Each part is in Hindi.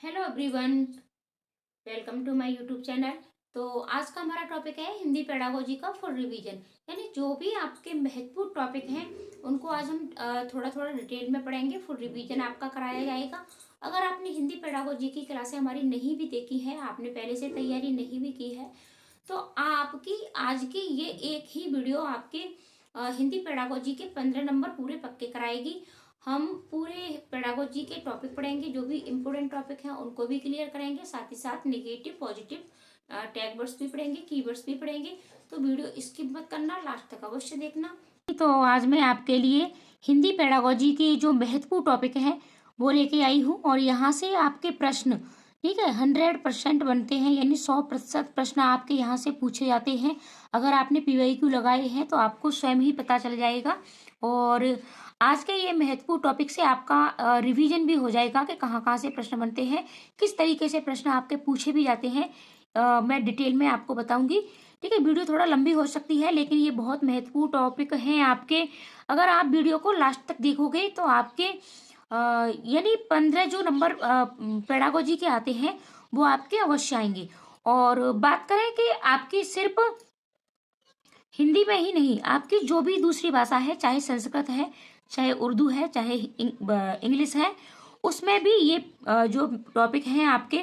Hello everyone, welcome to my YouTube channel. तो आज का हमारा टॉपिक है हिंदी पेडागोजी का फुल रिवीजन। यानी जो भी आपके महत्वपूर्ण टॉपिक हैं उनको आज हम थोड़ा थोड़ा डिटेल में पढ़ेंगे। फुल रिवीजन आपका कराया जाएगा। अगर आपने हिंदी पेडागोजी की क्लासें हमारी नहीं भी देखी है, आपने पहले से तैयारी नहीं भी की है, तो आपकी आज की ये एक ही वीडियो आपके हिंदी पेडागोजी के 15 नंबर पूरे पक्के कराएगी। हम पूरे पेडागोजी के टॉपिक पढ़ेंगे, जो भी इम्पोर्टेंट टॉपिक हैं उनको भी क्लियर करेंगे, साथ ही साथ नेगेटिव पॉजिटिव टैग वर्ड्स भी पढ़ेंगे, कीवर्ड्स भी पढ़ेंगे। तो वीडियो स्किप मत करना, लास्ट तक अवश्य देखना। तो आज मैं आपके लिए हिंदी पेडागोजी के जो महत्वपूर्ण टॉपिक है वो लेके आई हूँ, और यहाँ से आपके प्रश्न, ठीक है, 100% बनते हैं, यानी 100% प्रश्न आपके यहाँ से पूछे जाते हैं। अगर आपने PYQ लगाए हैं तो आपको स्वयं ही पता चल जाएगा। और आज के ये महत्वपूर्ण टॉपिक से आपका रिवीजन भी हो जाएगा कि कहाँ कहाँ से प्रश्न बनते हैं, किस तरीके से प्रश्न आपके पूछे भी जाते हैं। मैं डिटेल में आपको बताऊंगी। ठीक है, वीडियो थोड़ा लंबी हो सकती है, लेकिन ये बहुत महत्वपूर्ण टॉपिक हैं आपके। अगर आप वीडियो को लास्ट तक देखोगे तो आपके यानी 15 जो नंबर पेडागोजी के आते हैं वो आपके अवश्य आएंगे। और बात करें कि आपकी सिर्फ हिंदी में ही नहीं, आपकी जो भी दूसरी भाषा है, चाहे संस्कृत है, चाहे उर्दू है, चाहे इंग्लिश है, उसमें भी ये जो टॉपिक हैं आपके,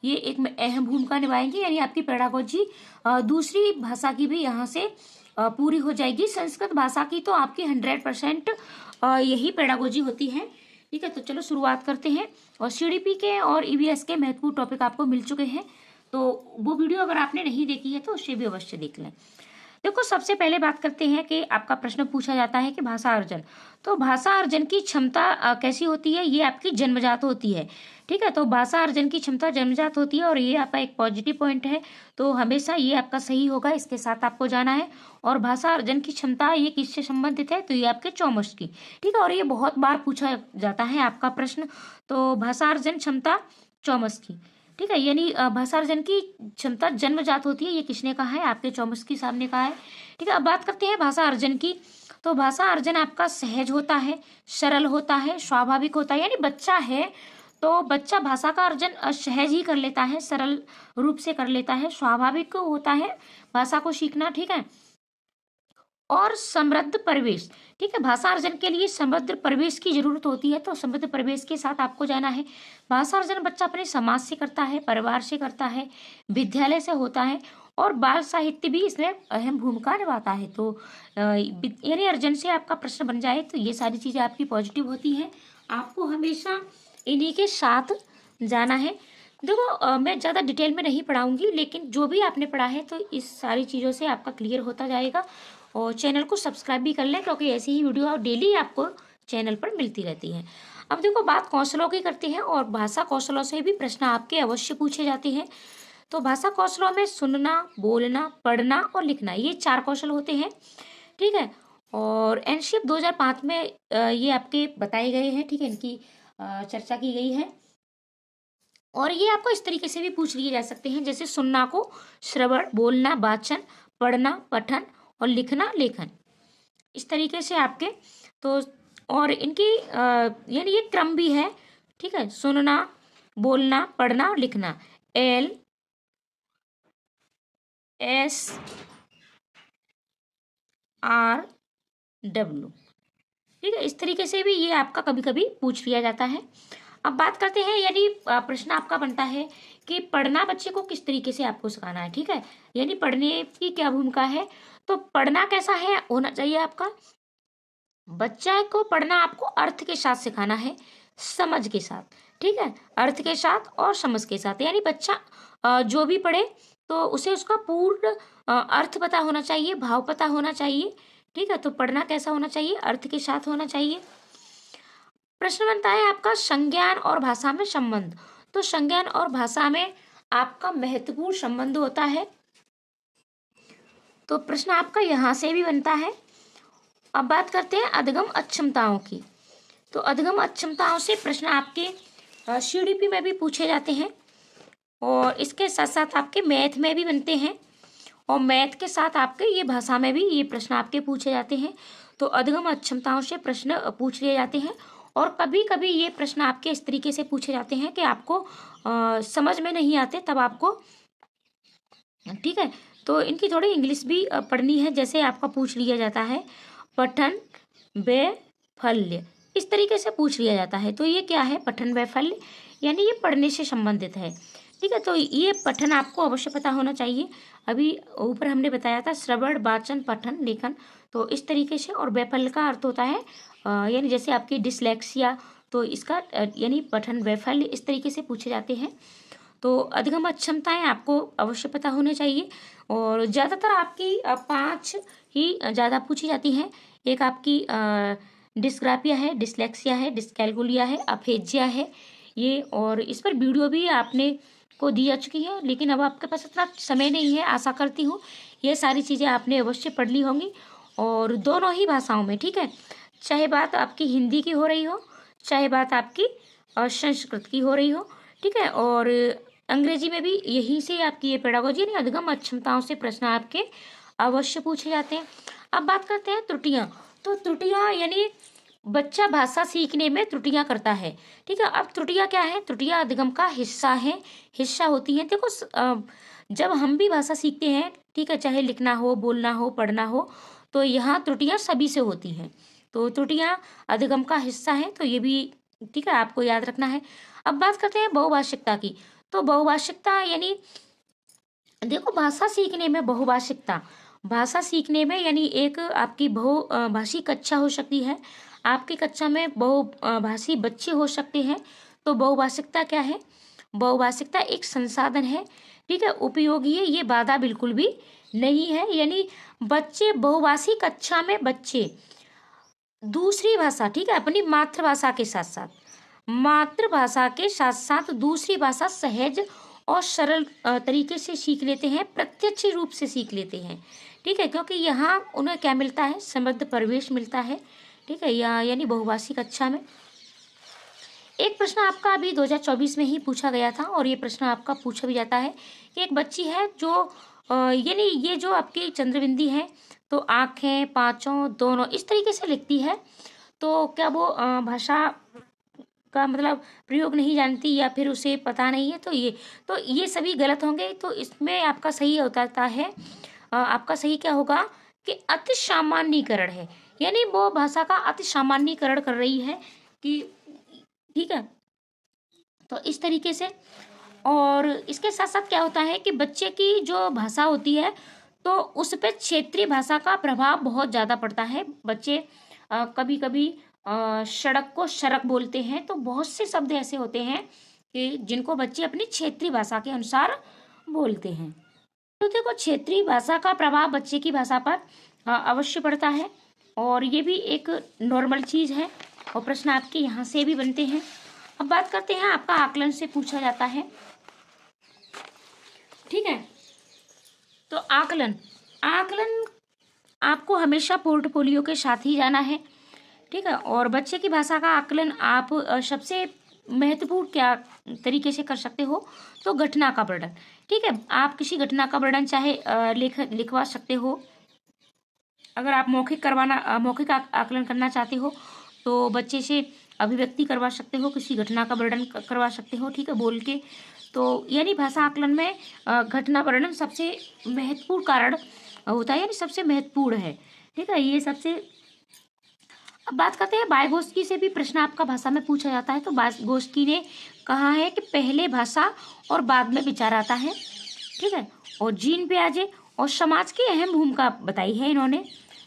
ये एक अहम भूमिका निभाएंगे। यानी आपकी पेडागोजी दूसरी भाषा की भी यहाँ से पूरी हो जाएगी। संस्कृत भाषा की तो आपकी 100% यही पेडागोजी होती है। ठीक है, तो चलो शुरुआत करते हैं। और CDP के और EVS के महत्वपूर्ण टॉपिक आपको मिल चुके हैं, तो वो वीडियो अगर आपने नहीं देखी है तो उसे भी अवश्य देख लें। देखो, सबसे पहले बात करते हैं कि आपका प्रश्न पूछा जाता है कि भाषा अर्जन। तो भाषा अर्जन की क्षमता कैसी होती है? ये आपकी जन्मजात होती है। ठीक है, तो भाषा अर्जन की क्षमता जन्मजात होती है, और ये आपका एक पॉजिटिव पॉइंट है, तो हमेशा ये आपका सही होगा, इसके साथ आपको जाना है। और भाषा अर्जन की क्षमता ये किससे संबंधित है? तो ये आपके चौमस की। ठीक है, और ये बहुत बार पूछा जाता है आपका प्रश्न। तो भाषा अर्जन क्षमता चौमस की, ठीक है, यानी भाषा अर्जन की क्षमता जन्मजात होती है, ये किसने कहा है? आपके चौमस्की साहब ने कहा है। ठीक है, अब बात करते हैं भाषा अर्जन की। तो भाषा अर्जन आपका सहज होता है, सरल होता है, स्वाभाविक होता है। यानी बच्चा है तो बच्चा भाषा का अर्जन सहज ही कर लेता है, सरल रूप से कर लेता है, स्वाभाविक होता है भाषा को सीखना। ठीक है, और समृद्ध परिवेश। ठीक है, भाषा अर्जन के लिए समृद्ध परिवेश की जरूरत होती है, तो समृद्ध परिवेश के साथ आपको जाना है। भाषा अर्जन बच्चा अपने समाज से करता है, परिवार से करता है, विद्यालय से होता है, और बाल साहित्य भी इसमें अहम भूमिका निभाता है। तो यानी अर्जन से आपका प्रश्न बन जाए तो ये सारी चीजें आपकी पॉजिटिव होती हैं, आपको हमेशा इन्हीं के साथ जाना है। देखो, मैं ज़्यादा डिटेल में नहीं पढ़ाऊंगी, लेकिन जो भी आपने पढ़ा है तो इस सारी चीज़ों से आपका क्लियर होता जाएगा। और चैनल को सब्सक्राइब भी कर लें, क्योंकि ऐसी ही वीडियो डेली आपको चैनल पर मिलती रहती है। अब देखो, बात कौशलों की करते हैं, और भाषा कौशलों से भी प्रश्न आपके अवश्य पूछे जाते हैं। तो भाषा कौशलों में सुनना, बोलना, पढ़ना और लिखना, ये 4 कौशल होते हैं। ठीक है, और एनसीएफ 2005 में ये आपके बताए गए हैं। ठीक है, इनकी चर्चा की गई है। और ये आपको इस तरीके से भी पूछ लिए जा सकते हैं, जैसे सुनना को श्रवण, बोलना वाचन, पढ़ना पठन, और लिखना लेखन, इस तरीके से आपके। तो और इनकी यानी ये क्रम भी है। ठीक है, सुनना, बोलना, पढ़ना और लिखना, LSRW। ठीक है, इस तरीके से भी ये आपका कभी कभी पूछ लिया जाता है। अब बात करते हैं, यानी प्रश्न आपका बनता है कि पढ़ना बच्चे को किस तरीके से आपको सिखाना है। ठीक है, यानी पढ़ने की क्या भूमिका है? तो पढ़ना कैसा है होना चाहिए आपका? बच्चा को पढ़ना आपको अर्थ के साथ सिखाना है, समझ के साथ। ठीक है, अर्थ के साथ और समझ के साथ। यानी बच्चा जो भी पढ़े तो उसे उसका पूर्ण अर्थ पता होना चाहिए, भाव पता होना चाहिए। ठीक है, तो पढ़ना कैसा होना चाहिए? अर्थ के साथ होना चाहिए। प्रश्न बनता है आपका संज्ञान और भाषा में संबंध। तो संज्ञान और भाषा में आपका महत्वपूर्ण संबंध होता है, तो प्रश्न आपका यहाँ से भी बनता है। अब बात करते हैं अधगम अक्षमताओं की। तो अधगम अक्षमताओं से प्रश्न आपके CDP में भी पूछे जाते हैं, और इसके साथ साथ आपके मैथ में भी बनते हैं, और मैथ के साथ आपके ये भाषा में भी ये प्रश्न आपके पूछे जाते हैं। तो अधगम अक्षमताओं से प्रश्न पूछ लिए जाते हैं, और कभी कभी ये प्रश्न आपके इस तरीके से पूछे जाते हैं कि आपको समझ में नहीं आते, तब आपको, ठीक है, तो इनकी थोड़ी इंग्लिश भी पढ़नी है। जैसे आपका पूछ लिया जाता है पठन वैफल्य, इस तरीके से पूछ लिया जाता है। तो ये क्या है, पठन वैफल्य, यानी ये पढ़ने से संबंधित है। ठीक है, तो ये पठन आपको अवश्य पता होना चाहिए। अभी ऊपर हमने बताया था श्रवण, वाचन, पठन, लेखन, तो इस तरीके से। और वैफल्य का अर्थ होता है यानी जैसे आपकी डिसलेक्सिया, तो इसका यानी पठन वैफल्य, इस तरीके से पूछे जाते हैं। तो अधिगम अक्षमताएं आपको अवश्य पता होने चाहिए। और ज़्यादातर आपकी 5 ही ज़्यादा पूछी जाती हैं। एक आपकी डिस्ग्राफिया है, डिसलेक्सिया है, डिस्कैलकुलिया है, अफेजिया है ये। और इस पर वीडियो भी आपने को दी जा चुकी है, लेकिन अब आपके पास इतना समय नहीं है। आशा करती हूँ ये सारी चीज़ें आपने अवश्य पढ़ ली होंगी, और दोनों ही भाषाओं में। ठीक है, चाहे बात आपकी हिंदी की हो रही हो, चाहे बात आपकी संस्कृत की हो रही हो। ठीक है, और अंग्रेजी में भी यही से आपकी ये पेडागोजी यानी अधिगम अक्षमताओं से प्रश्न आपके अवश्य पूछे जाते हैं। अब बात करते हैं त्रुटियां। तो त्रुटियां यानी बच्चा भाषा सीखने में त्रुटियां करता है। ठीक है, अब त्रुटियां क्या है, त्रुटियां अधिगम का हिस्सा है, हिस्सा होती हैं। देखो जब हम भी भाषा सीखते हैं, ठीक है, चाहे लिखना हो, बोलना हो, पढ़ना हो, तो यहाँ त्रुटियां सभी से होती हैं। तो त्रुटियां अधिगम का हिस्सा है, तो ये भी, ठीक है, आपको याद रखना है। अब बात करते हैं बहुभाषिकता की। तो बहुभाषिकता यानी देखो भाषा सीखने में बहुभाषिकता, भाषा सीखने में यानी एक आपकी बहुभाषी कक्षा हो सकती है, आपकी कक्षा में बहुभाषी बच्चे हो सकते हैं। तो बहुभाषिकता क्या है, बहुभाषिकता एक संसाधन है, ठीक है, उपयोगी है, ये बाधा बिल्कुल भी नहीं है। यानी बच्चे बहुभाषी कक्षा में बच्चे दूसरी भाषा, ठीक है, अपनी मातृभाषा के साथ साथ, मातृभाषा के साथ साथ दूसरी भाषा सहज और सरल तरीके से सीख लेते हैं, प्रत्यक्ष रूप से सीख लेते हैं। ठीक है, क्योंकि यहाँ उन्हें क्या मिलता है, समृद्ध परिवेश मिलता है। ठीक है, यानी बहुभाषी कक्षा में। एक प्रश्न आपका अभी 2024 में ही पूछा गया था, और ये प्रश्न आपका पूछा भी जाता है कि एक बच्ची है जो यानी ये जो आपकी चंद्रबिंदी है, तो आँखें, पाँचों दोनों इस तरीके से लिखती है, तो क्या वो भाषा का मतलब प्रयोग नहीं जानती या फिर उसे पता नहीं है? तो ये सभी गलत होंगे। तो इसमें आपका सही होता है, आपका सही क्या होगा कि अति सामान्यीकरण है, यानी वो भाषा का अति सामान्यीकरण कर रही है कि, ठीक है, तो इस तरीके से। और इसके साथ साथ क्या होता है कि बच्चे की जो भाषा होती है, तो उस पर क्षेत्रीय भाषा का प्रभाव बहुत ज़्यादा पड़ता है। बच्चे कभी कभी सड़क को सड़क बोलते हैं, तो बहुत से शब्द ऐसे होते हैं कि जिनको बच्चे अपनी क्षेत्रीय भाषा के अनुसार बोलते हैं। तो देखो क्षेत्रीय भाषा का प्रभाव बच्चे की भाषा पर अवश्य पड़ता है, और ये भी एक नॉर्मल चीज़ है, और प्रश्न आपके यहाँ से भी बनते हैं। अब बात करते हैं, आपका आकलन से पूछा जाता है। ठीक है, तो आकलन आपको हमेशा पोर्टफोलियो के साथ ही जाना है। ठीक है, और बच्चे की भाषा का आकलन आप सबसे महत्वपूर्ण क्या तरीके से कर सकते हो, तो घटना का वर्णन। ठीक है, आप किसी घटना का वर्णन चाहे लिखवा सकते हो। अगर आप मौखिक आकलन करना चाहते हो, तो बच्चे से अभिव्यक्ति करवा सकते हो, किसी घटना का वर्णन करवा सकते हो, ठीक है, बोल के। तो यानी भाषा आकलन में घटना वर्णन सबसे महत्वपूर्ण कारण होता है, यानी सबसे महत्वपूर्ण है। ठीक है, ये सबसे। अब बात करते हैं वाइगोत्स्की से भी प्रश्न आपका भाषा में पूछा जाता है। तो वाइगोत्स्की ने कहा है कि पहले भाषा और बाद में विचार आता है। ठीक है, और जीन पियाजे और समाज की अहम भूमिका बताई है इन्होंने।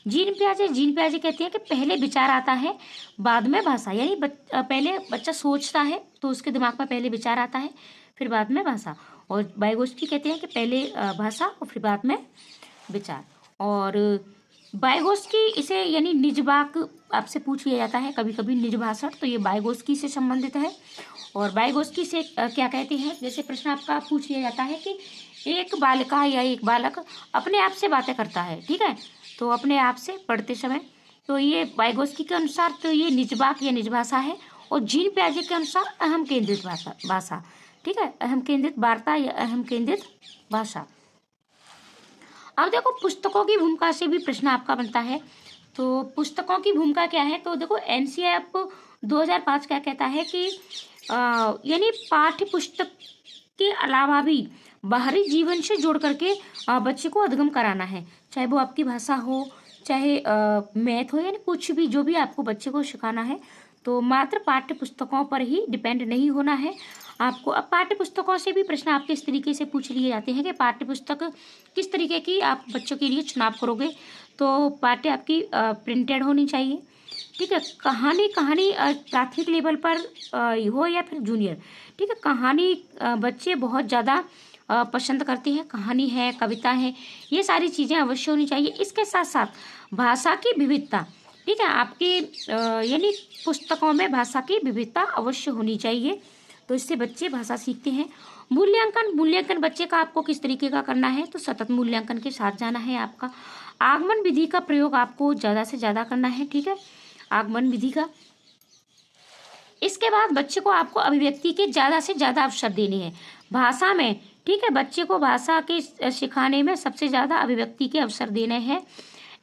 जीन पियाजे कहते हैं कि पहले विचार आता है, बाद में भाषा, यानी पहले बच्चा सोचता है तो उसके दिमाग में पहले विचार आता है, फिर बाद में भाषा। और वाइगोत्स्की कहते हैं कि पहले भाषा और फिर बाद में विचार। और वाइगोत्स्की इसे यानी निज वाक आपसे पूछ लिया जाता है कभी कभी, निज भाषण, तो ये वाइगोत्स्की से संबंधित है। और वाइगोत्स्की से क्या कहते हैं, जैसे प्रश्न आपका पूछ लिया जाता है कि एक बालिका या एक बालक अपने आप से बातें करता है, ठीक है, तो अपने आप से पढ़ते समय, तो ये वाइगोत्स्की के अनुसार तो ये निज वाक या निज भाषा है। और जीन पियाजे के अनुसार अहम केंद्रित भाषा, ठीक है, अहम केंद्रित वार्ता या अहम केंद्रित भाषा। अब देखो पुस्तकों की भूमिका से भी प्रश्न आपका बनता है। तो पुस्तकों की भूमिका क्या है, तो देखो एनसीईआरटी 2005 क्या कहता है कि यानी पाठ्य पुस्तक के अलावा भी बाहरी जीवन से जोड़ करके बच्चे को अध्ययन कराना है, चाहे वो आपकी भाषा हो, चाहे मैथ हो, यानी कुछ भी जो भी आपको बच्चे को सिखाना है, तो मात्र पाठ्य पुस्तकों पर ही डिपेंड नहीं होना है आपको। अब पाठ्य पुस्तकों से भी प्रश्न आपके इस तरीके से पूछ लिए जाते हैं कि पाठ्य पुस्तक किस तरीके की आप बच्चों के लिए चुनाव करोगे, तो पाठ्य आपकी प्रिंटेड होनी चाहिए, ठीक है। कहानी प्राथमिक लेवल पर हो या फिर जूनियर, ठीक है। कहानी बच्चे बहुत ज़्यादा पसंद करते हैं, कहानी है, कविता है, ये सारी चीज़ें अवश्य होनी चाहिए। इसके साथ साथ भाषा की विविधता, ठीक है, आपकी यानी पुस्तकों में भाषा की विविधता अवश्य होनी चाहिए, तो इससे बच्चे भाषा सीखते हैं। मूल्यांकन बच्चे का आपको किस तरीके का करना है, तो सतत मूल्यांकन के साथ जाना है आपका। आगमन विधि का प्रयोग आपको ज़्यादा से ज़्यादा करना है, ठीक है, आगमन विधि का। इसके बाद बच्चे को आपको अभिव्यक्ति के ज़्यादा से ज़्यादा अवसर देने हैं भाषा में, ठीक है। बच्चे को भाषा के सिखाने में सबसे ज़्यादा अभिव्यक्ति के अवसर देने हैं।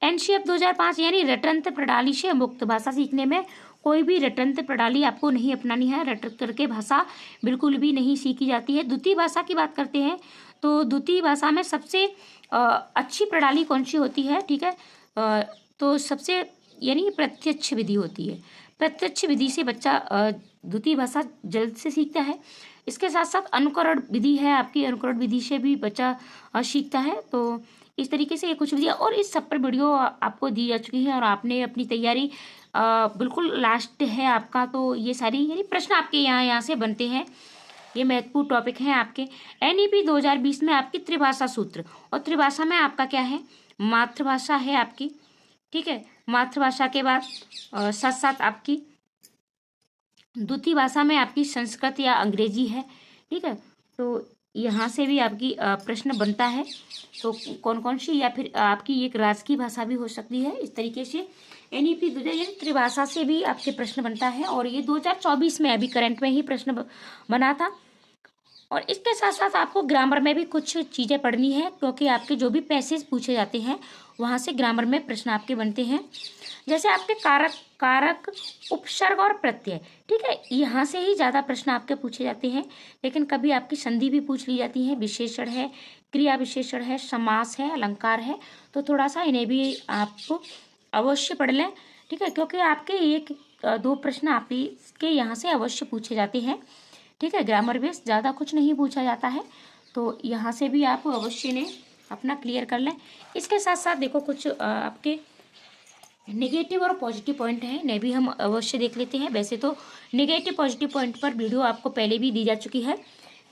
एनसीएफ 2005 यानी रटंत्र प्रणाली से मुक्त, भाषा सीखने में कोई भी रटंत्र प्रणाली आपको नहीं अपनानी है, रट करके भाषा बिल्कुल भी नहीं सीखी जाती है। द्वितीय भाषा की बात करते हैं तो द्वितीय भाषा में सबसे अच्छी प्रणाली कौन सी होती है, ठीक है, तो सबसे यानी प्रत्यक्ष विधि होती है। प्रत्यक्ष विधि से बच्चा द्वितीय भाषा जल्द से सीखता है। इसके साथ साथ अनुकरण विधि है आपकी, अनुकरण विधि से भी बच्चा सीखता है। तो इस तरीके से ये कुछ विधियाँ, और इस सब पर वीडियो आपको दी जा चुकी है और आपने अपनी तैयारी बिल्कुल लास्ट है आपका, तो ये सारी यानी प्रश्न आपके यहाँ से बनते हैं, ये महत्वपूर्ण टॉपिक हैं आपके। एनईपी 2020 में आपकी त्रिभाषा सूत्र, और त्रिभाषा में आपका क्या है, मातृभाषा है आपकी, ठीक है। मातृभाषा के बाद साथ साथ आपकी द्वितीय भाषा में आपकी संस्कृत या अंग्रेजी है, ठीक है। तो यहाँ से भी आपकी प्रश्न बनता है, तो कौन कौन सी, या फिर आपकी एक राजकीय भाषा भी हो सकती है। इस तरीके से एनईपी त्रिभाषा से भी आपके प्रश्न बनता है, और ये 2024 में अभी करंट में ही प्रश्न बना था। और इसके साथ साथ आपको ग्रामर में भी कुछ चीज़ें पढ़नी है, क्योंकि आपके जो भी पैसेज पूछे जाते हैं वहाँ से ग्रामर में प्रश्न आपके बनते हैं। जैसे आपके कारक उपसर्ग और प्रत्यय, ठीक है, यहाँ से ही ज़्यादा प्रश्न आपके पूछे जाते हैं, लेकिन कभी आपकी संधि भी पूछ ली जाती है, विशेषण है, क्रिया विशेषण है, समास है, अलंकार है, तो थोड़ा सा इन्हें भी आपको अवश्य पढ़ लें, ठीक है, क्योंकि आपके एक दो प्रश्न आपके यहाँ से अवश्य पूछे जाते हैं, ठीक है। ग्रामर बेस ज़्यादा कुछ नहीं पूछा जाता है, तो यहाँ से भी आप अवश्य ने अपना क्लियर कर लें। इसके साथ साथ देखो कुछ आपके नेगेटिव और पॉजिटिव पॉइंट हैं, इन्हें भी हम अवश्य देख लेते हैं। वैसे तो नेगेटिव पॉजिटिव पॉइंट पर वीडियो आपको पहले भी दी जा चुकी है,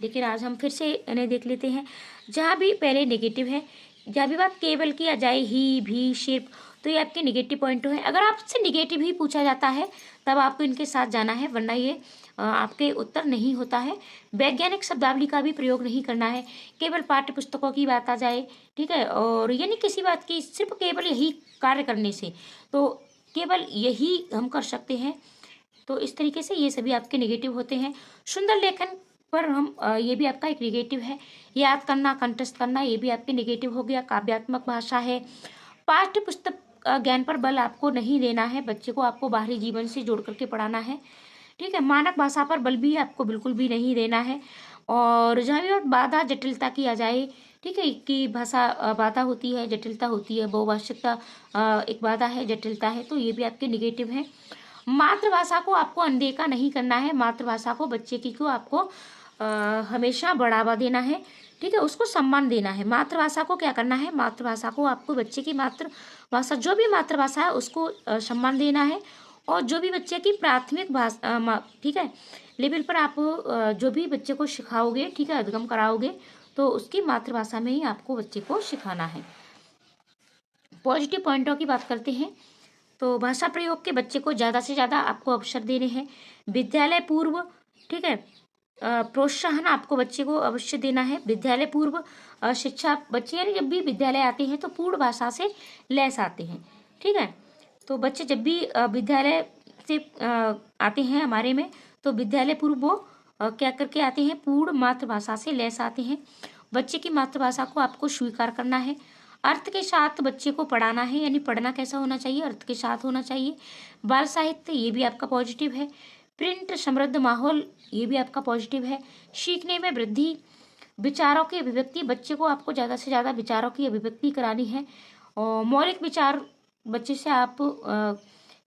लेकिन आज हम फिर से इन्हें देख लेते हैं। जहाँ भी पहले नेगेटिव है, जहाँ भी बात केवल की आ जाए ही भी सिर्फ, तो ये आपके नेगेटिव पॉइंट है। अगर आपसे नेगेटिव ही पूछा जाता है तब आपको इनके साथ जाना है, वरना ये आपके उत्तर नहीं होता है। वैज्ञानिक शब्दावली का भी प्रयोग नहीं करना है, केवल पाठ्य पुस्तकों की बात आ जाए, ठीक है, और यानी किसी बात की सिर्फ केवल यही कार्य करने से, तो केवल यही हम कर सकते हैं, तो इस तरीके से ये सभी आपके नेगेटिव होते हैं। सुंदर लेखन पर हम ये भी आपका एक नेगेटिव है। याद करना, कंठस्थ करना, ये भी आपके नेगेटिव हो गया। काव्यात्मक भाषा है। पाठ्य पुस्तक ज्ञान पर बल आपको नहीं देना है, बच्चे को आपको बाहरी जीवन से जोड़ करके पढ़ाना है, ठीक है। मानक भाषा पर बल भी आपको बिल्कुल भी नहीं देना है। और जहाँ भी बाधा जटिलता की आ जाए, ठीक है, कि भाषा बाधा होती है, जटिलता होती है, बहुभाषिकता एक बाधा है, जटिलता है, तो ये भी आपके निगेटिव हैं। मातृभाषा को आपको अनदेखा नहीं करना है, मातृभाषा को बच्चे की को आपको हमेशा बढ़ावा देना है, ठीक है, उसको सम्मान देना है। मातृभाषा को क्या करना है, मातृभाषा को आपको बच्चे की मातृभाषा जो भी मातृभाषा है उसको सम्मान देना है। और जो भी बच्चे की प्राथमिक भाषा, ठीक है, लेवल पर आप जो भी बच्चे को सिखाओगे, ठीक है, अध्ययन कराओगे, तो उसकी मातृभाषा में ही आपको बच्चे को सिखाना है। पॉजिटिव पॉइंटों की बात करते हैं, तो भाषा प्रयोग के बच्चे को ज़्यादा से ज़्यादा आपको अवसर देने हैं। विद्यालय पूर्व, ठीक है, प्रोत्साहन आपको बच्चे को अवश्य देना है। विद्यालय पूर्व शिक्षा, बच्चे यानी जब भी विद्यालय आते हैं तो पूर्ण भाषा से लैस आते हैं, ठीक है। तो बच्चे जब भी विद्यालय से आते हैं हमारे में, तो विद्यालय पूर्व वो क्या करके आते हैं, पूर्ण मातृभाषा से लैस आते हैं। बच्चे की मातृभाषा को आपको स्वीकार करना है। अर्थ के साथ बच्चे को पढ़ाना है, यानी पढ़ना कैसा होना चाहिए, अर्थ के साथ होना चाहिए। बाल साहित्य, ये भी आपका पॉजिटिव है। प्रिंट, समृद्ध माहौल, ये भी आपका पॉजिटिव है। सीखने में वृद्धि, विचारों की अभिव्यक्ति, बच्चे को आपको ज़्यादा से ज़्यादा विचारों की अभिव्यक्ति करानी है। और मौलिक विचार बच्चे से आप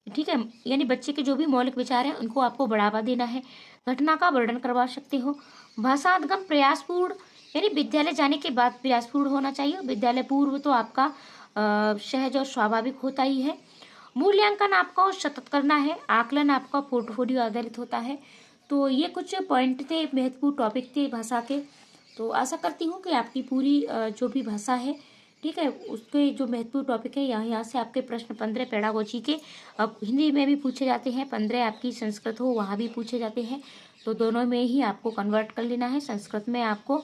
ठीक है, यानी बच्चे के जो भी मौलिक विचार हैं उनको आपको बढ़ावा देना है। घटना का वर्णन करवा सकते हो। भाषागम प्रयासपूर्ण, यानी विद्यालय जाने के बाद प्रयासपूर्ण होना चाहिए। विद्यालय पूर्व तो आपका सहज और स्वाभाविक होता ही है। मूल्यांकन आपको सतत करना है। आकलन आपका पोर्टफोलियो आधारित होता है। तो ये कुछ पॉइंट थे, महत्वपूर्ण टॉपिक थे भाषा के। तो आशा करती हूँ कि आपकी पूरी जो भी भाषा है, ठीक है, उसके जो महत्वपूर्ण टॉपिक है, यहाँ से आपके प्रश्न 15 पेडागोजी के अब हिंदी में भी पूछे जाते हैं, 15 आपकी संस्कृत हो वहाँ भी पूछे जाते हैं। तो दोनों में ही आपको कन्वर्ट कर लेना है संस्कृत में आपको।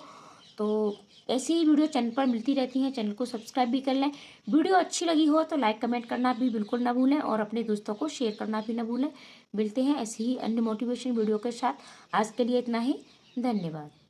तो ऐसी ही वीडियो चैनल पर मिलती रहती हैं, चैनल को सब्सक्राइब भी कर लें। वीडियो अच्छी लगी हो तो लाइक कमेंट करना भी बिल्कुल ना भूलें और अपने दोस्तों को शेयर करना भी ना भूलें। मिलते हैं ऐसी ही अन्य मोटिवेशन वीडियो के साथ। आज के लिए इतना ही, धन्यवाद।